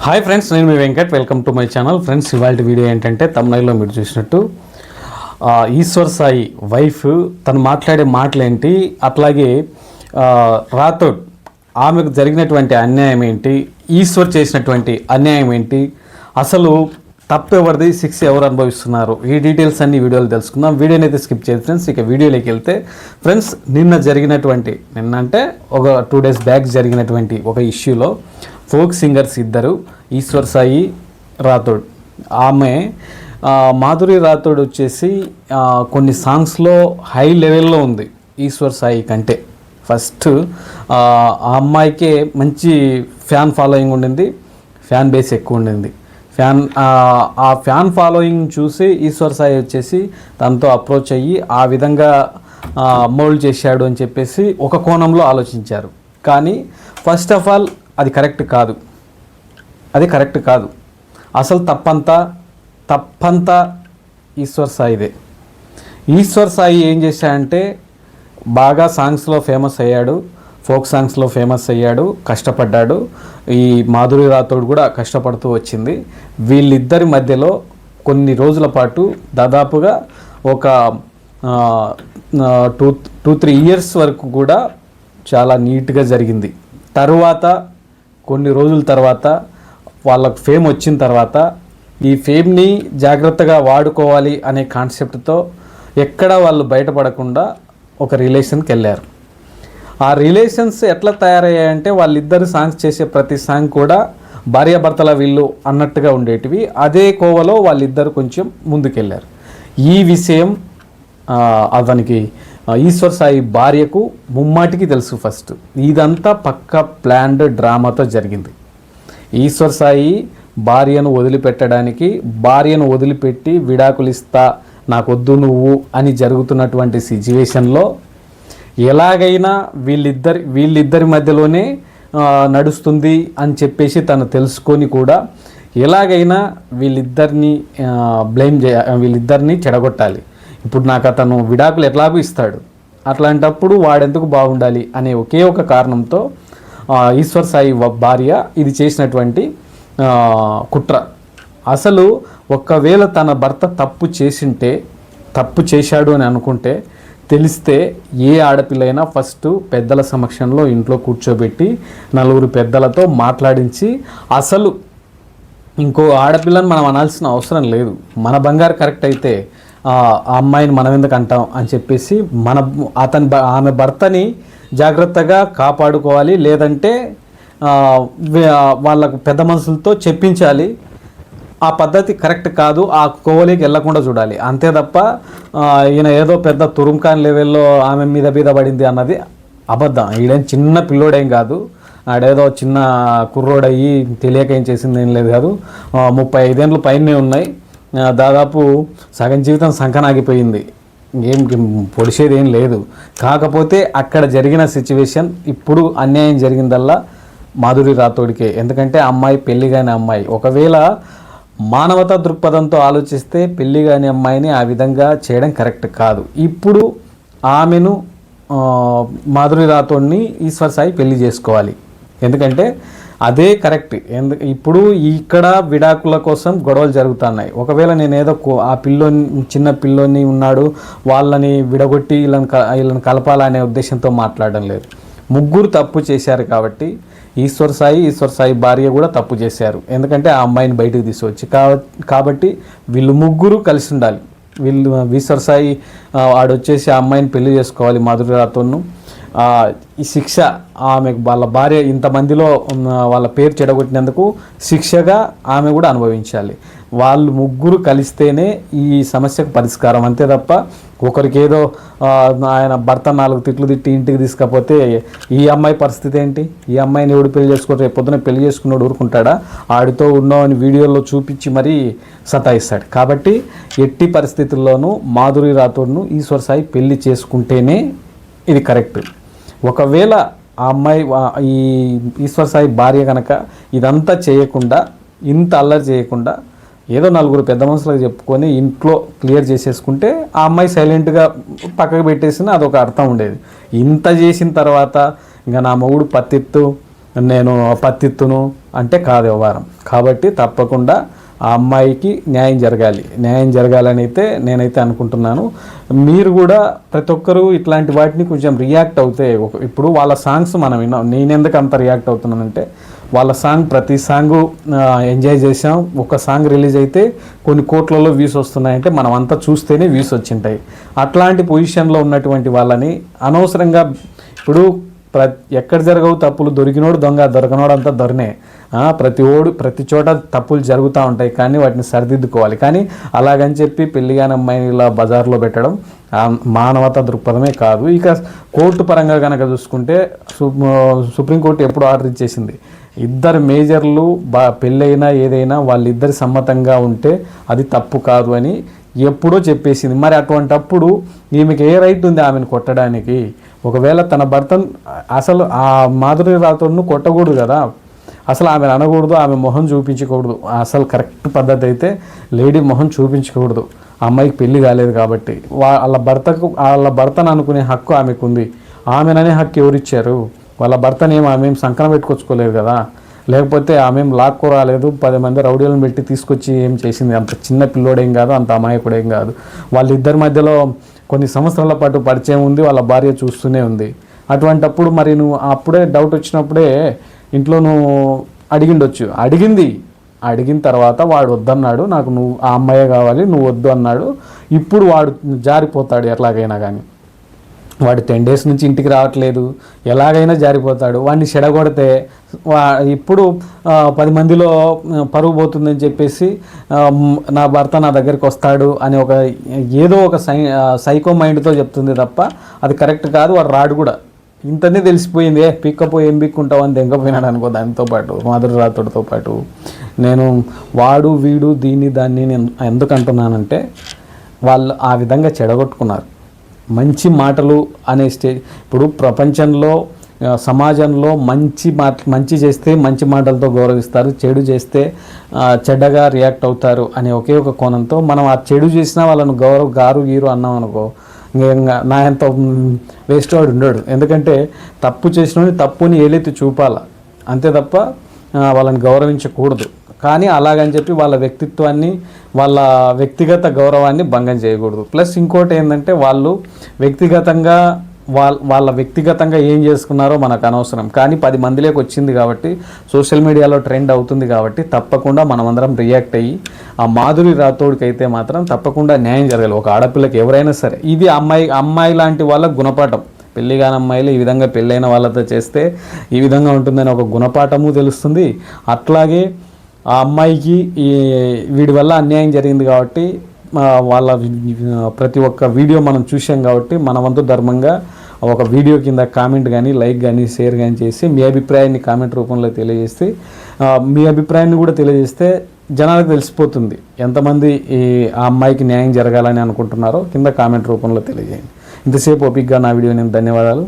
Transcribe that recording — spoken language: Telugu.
హాయ్ ఫ్రెండ్స్, నేను మీ Venkat. Welcome to my channel. Friends, ఇవాళ వీడియో ఏంటంటే తమ్నైల్లో మీరు చూసినట్టు ఈశ్వర్ సాయి వైఫ్ తను మాట్లాడే మాటలేంటి, అట్లాగే రాథోడ్ ఆమెకు జరిగినటువంటి అన్యాయం ఏంటి, ఈశ్వర్ చేసినటువంటి అన్యాయం ఏంటి, అసలు తప్పు ఎవరిది, శిక్ష ఎవరు అనుభవిస్తున్నారు, ఈ డీటెయిల్స్ అన్ని వీడియోలు తెలుసుకుందాం. వీడియోని అయితే స్కిప్ చేయదు ఫ్రెండ్స్. ఇక వీడియోలోకి వెళ్తే ఫ్రెండ్స్, నిన్న అంటే ఒక 2 days బ్యాక్ జరిగినటువంటి ఒక ఇష్యూలో ఫోక్ సింగర్స్ ఇద్దరు, ఈశ్వర్ సాయి, రాథోడ్. ఆమె మాధురి రాథోడ్ వచ్చేసి కొన్ని సాంగ్స్లో హై లెవెల్లో ఉంది ఈశ్వర్ సాయి కంటే. ఫస్ట్ ఆ అమ్మాయికే మంచి ఫ్యాన్ ఫాలోయింగ్ ఉండింది, ఫ్యాన్ బేస్ ఎక్కువ ఉండింది. ఆ ఫ్యాన్ ఫాలోయింగ్ చూసి ఈశ్వర్ సాయి వచ్చేసి తనతో అప్రోచ్ అయ్యి ఆ విధంగా మోల్డ్ చేశాడు అని చెప్పేసి ఒక కోణంలో ఆలోచించారు. కానీ ఫస్ట్ ఆఫ్ ఆల్ అది కరెక్ట్ కాదు. అసలు తప్పంతా ఈశ్వర్ సాయిదే. ఈశ్వర్ సాయి ఏం చేశాడంటే బాగా సాంగ్స్లో ఫేమస్ అయ్యాడు, ఫోక్ సాంగ్స్లో ఫేమస్ అయ్యాడు, కష్టపడ్డాడు. ఈ మాధురి రాథోడ్ కూడా కష్టపడుతూ వచ్చింది. వీళ్ళిద్దరి మధ్యలో కొన్ని రోజుల పాటు దాదాపుగా ఒక 2-3 years వరకు కూడా చాలా నీట్గా జరిగింది. తర్వాత కొన్ని రోజుల తర్వాత వాళ్ళకు ఫేమ్ వచ్చిన తర్వాత ఈ ఫేమ్ని జాగ్రత్తగా వాడుకోవాలి అనే కాన్సెప్ట్తో ఎక్కడ వాళ్ళు బయటపడకుండా ఒక రిలేషన్కి వెళ్ళారు. ఆ రిలేషన్స్ ఎట్లా తయారయ్యాయంటే వాళ్ళిద్దరు సాంగ్స్ చేసే ప్రతి సాంగ్ కూడా భార్యాభర్తల వీళ్ళు అన్నట్టుగా ఉండేటివి. అదే కోవలో వాళ్ళిద్దరు కొంచెం ముందుకెళ్ళారు. ఈ విషయం అతనికి ఈశ్వర్ సాయి భార్యకు ముమ్మాటికి తెలుసు. ఫస్ట్ ఇదంతా పక్క ప్లాన్డ్ డ్రామాతో జరిగింది. ఈశ్వర్ సాయి భార్యను వదిలిపెట్టి విడాకులు ఇస్తా, నాకొద్దు నువ్వు అని జరుగుతున్నటువంటి సిచ్యువేషన్లో ఎలాగైనా వీళ్ళిద్దరి మధ్యలోనే నడుస్తుంది అని చెప్పేసి తను తెలుసుకొని కూడా ఎలాగైనా వీళ్ళిద్దరిని చెడగొట్టాలి. ఇప్పుడు నాకు అతను విడాకులు ఎట్లాగూ ఇస్తాడు, అట్లాంటప్పుడు వాడెందుకు బాగుండాలి అనే ఒకే ఒక కారణంతో ఈశ్వర్ సాయి భార్య ఇది చేసినటువంటి కుట్ర. అసలు ఒకవేళ తన భర్త తప్పు చేశాడు అని అనుకుంటే, తెలిస్తే ఏ ఆడపిల్లైనా ఫస్ట్ పెద్దల సమక్షంలో ఇంట్లో కూర్చోబెట్టి 4 పెద్దలతో మాట్లాడించి, అసలు ఇంకో ఆడపిల్లని మనం అనాల్సిన అవసరం లేదు, మన బంగారు కరెక్ట్ అయితే ఆ అమ్మాయిని మనం ఎందుకు అంటాం అని చెప్పేసి ఆమె భర్తని జాగ్రత్తగా కాపాడుకోవాలి. లేదంటే వాళ్ళకు పెద్ద మనుషులతో చెప్పించాలి. ఆ పద్ధతి కరెక్ట్ కాదు, ఆ కోవలికి వెళ్లకుండా చూడాలి. అంతే తప్ప ఈయన ఏదో పెద్ద తురుంకాన్ లెవెల్లో ఆమె మీద పడింది అన్నది అబద్ధం. ఈడేం చిన్న పిల్లోడేం కాదు, ఆడేదో చిన్న కుర్రోడయ్యి తెలియక ఏం చేసింది ఏం లేదు కాదు. 35 ఏళ్ళు పైనే ఉన్నాయి. దాదాపు సగం జీవితం సంకనాగిపోయింది. ఏం పొడిచేది ఏం లేదు. కాకపోతే అక్కడ జరిగిన సిచ్యువేషన్, ఇప్పుడు అన్యాయం జరిగిందల్లా మాధురి రాథోడ్కే. ఎందుకంటే అమ్మాయి పెళ్లి కాని అమ్మాయి. ఒకవేళ మానవతా దృక్పథంతో ఆలోచిస్తే పెళ్లి కాని అమ్మాయిని ఆ విధంగా చేయడం కరెక్ట్ కాదు. ఇప్పుడు ఆమెను మాధురి రాథోడ్ని ఈశ్వర్ సాయి పెళ్లి చేసుకోవాలి. ఎందుకంటే అదే కరెక్ట్. ఇప్పుడు ఇక్కడ విడాకుల కోసం గొడవలు జరుగుతున్నాయి. ఒకవేళ నేనేదో ఆ చిన్న పిల్లోని ఉన్నాడు, వాళ్ళని విడగొట్టి వీళ్ళని కలపాలనే ఉద్దేశంతో మాట్లాడడం లేదు. ముగ్గురు తప్పు చేశారు కాబట్టి ఈశ్వర్ సాయి భార్య కూడా తప్పు చేశారు. ఎందుకంటే ఆ అమ్మాయిని బయటకు తీసుకొచ్చి కాబట్టి వీళ్ళు ముగ్గురు కలిసి ఉండాలి. ఈశ్వర్ సాయి ఆడొచ్చేసి ఆ అమ్మాయిని పెళ్లి చేసుకోవాలి మాధురి రాథోడ్ను. ఈ శిక్ష ఆమెకు, వాళ్ళ భార్య ఇంతమందిలో వాళ్ళ పేరు చెడగొట్టినందుకు శిక్షగా ఆమె కూడా అనుభవించాలి. వాళ్ళు ముగ్గురు కలిస్తేనే ఈ సమస్యకు పరిష్కారం. అంతే తప్ప ఒకరికి ఏదో ఆయన భర్త 4 తిట్లు తిట్టి ఇంటికి తీసుకపోతే ఈ అమ్మాయి పరిస్థితి ఏంటి? ఈ అమ్మాయిని ఎవడు పెళ్లి చేసుకోవడం? రేపు పొద్దున పెళ్లి చేసుకున్నాడు ఊరుకుంటాడా? ఆడితో ఉన్నామని వీడియోలో చూపించి మరీ సతాయిస్తాడు. కాబట్టి ఎట్టి పరిస్థితుల్లోనూ మాధురి రాథోడ్ను ఈశ్వర్ సాయి పెళ్లి చేసుకుంటేనే ఇది కరెక్ట్. ఒకవేళ ఆ అమ్మాయి ఈ ఈశ్వర్ సాయి భార్య కనుక ఇదంతా చేయకుండా, ఇంత అల్లరి చేయకుండా, ఏదో 4 పెద్ద మనుషులకు చెప్పుకొని ఇంట్లో క్లియర్ చేసేసుకుంటే ఆ అమ్మాయి సైలెంట్గా పక్కకు పెట్టేసిన అదొక అర్థం ఉండేది. ఇంత చేసిన తర్వాత ఇంకా నా మొగుడు పత్తిత్తు నేను పత్తిత్తును అంటే కాదు వ్యవహారం. కాబట్టి తప్పకుండా ఆ అమ్మాయికి న్యాయం జరగాలని అయితే నేనైతే అనుకుంటున్నాను. మీరు కూడా ప్రతి ఒక్కరూ ఇట్లాంటి వాటిని కొంచెం రియాక్ట్ అవుతే, ఇప్పుడు వాళ్ళ సాంగ్స్ మనం విన్నాం. నేను ఎందుకు అంత రియాక్ట్ అవుతున్నానంటే, వాళ్ళ సాంగ్ ప్రతి సాంగు ఎంజాయ్ చేసాం. ఒక సాంగ్ రిలీజ్ అయితే కొన్ని కోట్లలో వ్యూస్ వస్తున్నాయంటే మనం అంతా చూస్తేనే వ్యూస్ వచ్చింటాయి. అట్లాంటి పొజిషన్లో ఉన్నటువంటి వాళ్ళని అనవసరంగా ఇప్పుడు ఎక్కడ జరగవు తప్పులు, దొరికినోడు దొంగ, దొరకనోడు అంతా దొరనే. ప్రతి చోట తప్పులు జరుగుతూ ఉంటాయి, కానీ వాటిని సరిదిద్దుకోవాలి. కానీ అలాగని చెప్పి పెళ్లిగాని అమ్మాయిని ఇలా బజార్లో పెట్టడం మానవతా దృక్పథమే కాదు. ఇక కోర్టు పరంగా కనుక చూసుకుంటే సుప్రీంకోర్టు ఎప్పుడు ఆర్డర్ ఇచ్చేసింది, ఇద్దరు మేజర్లు పెళ్ళైనా ఏదైనా వాళ్ళిద్దరి సమ్మతంగా ఉంటే అది తప్పు కాదు అని ఎప్పుడో చెప్పేసింది. మరి అటువంటప్పుడు ఈమెకి ఏ రైట్ ఉంది ఆమెను కొట్టడానికి? ఒకవేళ తన భర్తను అసలు ఆ మాధురి రాథోడ్ను కొట్టకూడదు కదా, అసలు ఆమెను అనకూడదు, ఆమె మొహం చూపించకూడదు. అసలు కరెక్ట్ పద్ధతి అయితే లేడీ మొహం చూపించకూడదు. అమ్మాయికి పెళ్లి కాలేదు కాబట్టి వాళ్ళ భర్తను అనుకునే హక్కు ఆమెకు ఉంది. ఆమెననే హక్కు ఎవరిచ్చారు? వాళ్ళ భర్తనేమో ఆమెం సంకనం పెట్టుకొచ్చుకోలేదు కదా, లేకపోతే ఆమెం లాక్కో రాలేదు, 10 మంది రౌడీలను పెట్టి తీసుకొచ్చి ఏం చేసింది? అంత చిన్న పిల్లోడేం కాదు, అంత అమాయకుడేం కాదు. వాళ్ళిద్దరి మధ్యలో కొన్ని సంవత్సరాల పాటు పరిచయం ఉంది, వాళ్ళ భార్య చూస్తూనే ఉంది. అటువంటప్పుడు మరి నువ్వు అప్పుడే డౌట్ వచ్చినప్పుడే ఇంట్లో నువ్వు అడిగిన తర్వాత వాడు వద్దన్నాడు, నాకు నువ్వు ఆ అమ్మాయే కావాలి, నువ్వు వద్దు అన్నాడు. ఇప్పుడు వాడు జారిపోతాడు ఎట్లాగైనా కానీ. వాడు 10 days నుంచి ఇంటికి రావట్లేదు, ఎలాగైనా జారిపోతాడు. వాడిని చెడగొడితే ఇప్పుడు 10 మందిలో పరువు పోతుందని చెప్పేసి నా భర్త నా దగ్గరికి వస్తాడు అని ఏదో ఒక సైకో మైండ్తో చెప్తుంది తప్ప అది కరెక్ట్ కాదు. వాడు రాడు కూడా, ఇంతనే తెలిసిపోయింది. పిక్కపోయి ఏం పిక్కుంటావు అని దెంకపోయినాడు అనుకో. దానితో పాటు మాధురి రాథోడ్తో పాటు నేను వాడు వీడు దాన్ని నేను ఎందుకు అంటున్నానంటే, వాళ్ళు ఆ విధంగా చెడగొట్టుకున్నారు. మంచి మాటలు అనే ఇప్పుడు ప్రపంచంలో సమాజంలో మంచి చేస్తే మంచి మాటలతో గౌరవిస్తారు, చెడు చేస్తే చెడ్డగా రియాక్ట్ అవుతారు అనే ఒకే ఒక కోణంతో మనం ఆ చెడు చేసినా వాళ్ళను గీరు అన్నాం అనుకో, ఇంకా నా ఎంత వేస్ట్ వాడు ఉండడు. ఎందుకంటే తప్పు చేసిన తప్పుని ఏలెత్తి చూపాల, అంతే తప్ప వాళ్ళని గౌరవించకూడదు. కానీ అలాగని చెప్పి వాళ్ళ వ్యక్తిత్వాన్ని, వాళ్ళ వ్యక్తిగత గౌరవాన్ని భంగం చేయకూడదు. ప్లస్ ఇంకోటి ఏంటంటే, వాళ్ళు వ్యక్తిగతంగా ఏం చేసుకున్నారో మనకు అనవసరం. కానీ 10 మందిలోకి వచ్చింది కాబట్టి, సోషల్ మీడియాలో ట్రెండ్ అవుతుంది కాబట్టి తప్పకుండా మనమందరం రియాక్ట్ అయ్యి ఆ మాధురి రాథోడ్కి అయితే మాత్రం తప్పకుండా న్యాయం జరగాలి. ఒక ఆడపిల్లకి ఎవరైనా సరే ఇది అమ్మాయి లాంటి వాళ్ళ గుణపాఠం. పెళ్లి కాని అమ్మాయిలు ఈ విధంగా పెళ్ళైన వాళ్ళతో చేస్తే ఈ విధంగా ఉంటుందని ఒక గుణపాఠము తెలుస్తుంది. అట్లాగే ఆ అమ్మాయికి వీడి వల్ల అన్యాయం జరిగింది కాబట్టి వాళ్ళ ప్రతి ఒక్క వీడియో మనం చూసాం కాబట్టి మన వంతు ధర్మంగా ఒక వీడియో కింద కామెంట్ కానీ, లైక్ కానీ, షేర్ కానీ చేసి మీ అభిప్రాయాన్ని కామెంట్ రూపంలో తెలియజేస్తే, మీ అభిప్రాయాన్ని కూడా తెలియజేస్తే జనాలకు తెలిసిపోతుంది ఎంతమంది ఆ అమ్మాయికి న్యాయం జరగాలని అనుకుంటున్నారో కింద కామెంట్ రూపంలో తెలియజేయండి. ఇంతసేపు ఓపికగా నా వీడియో నేను ధన్యవాదాలు.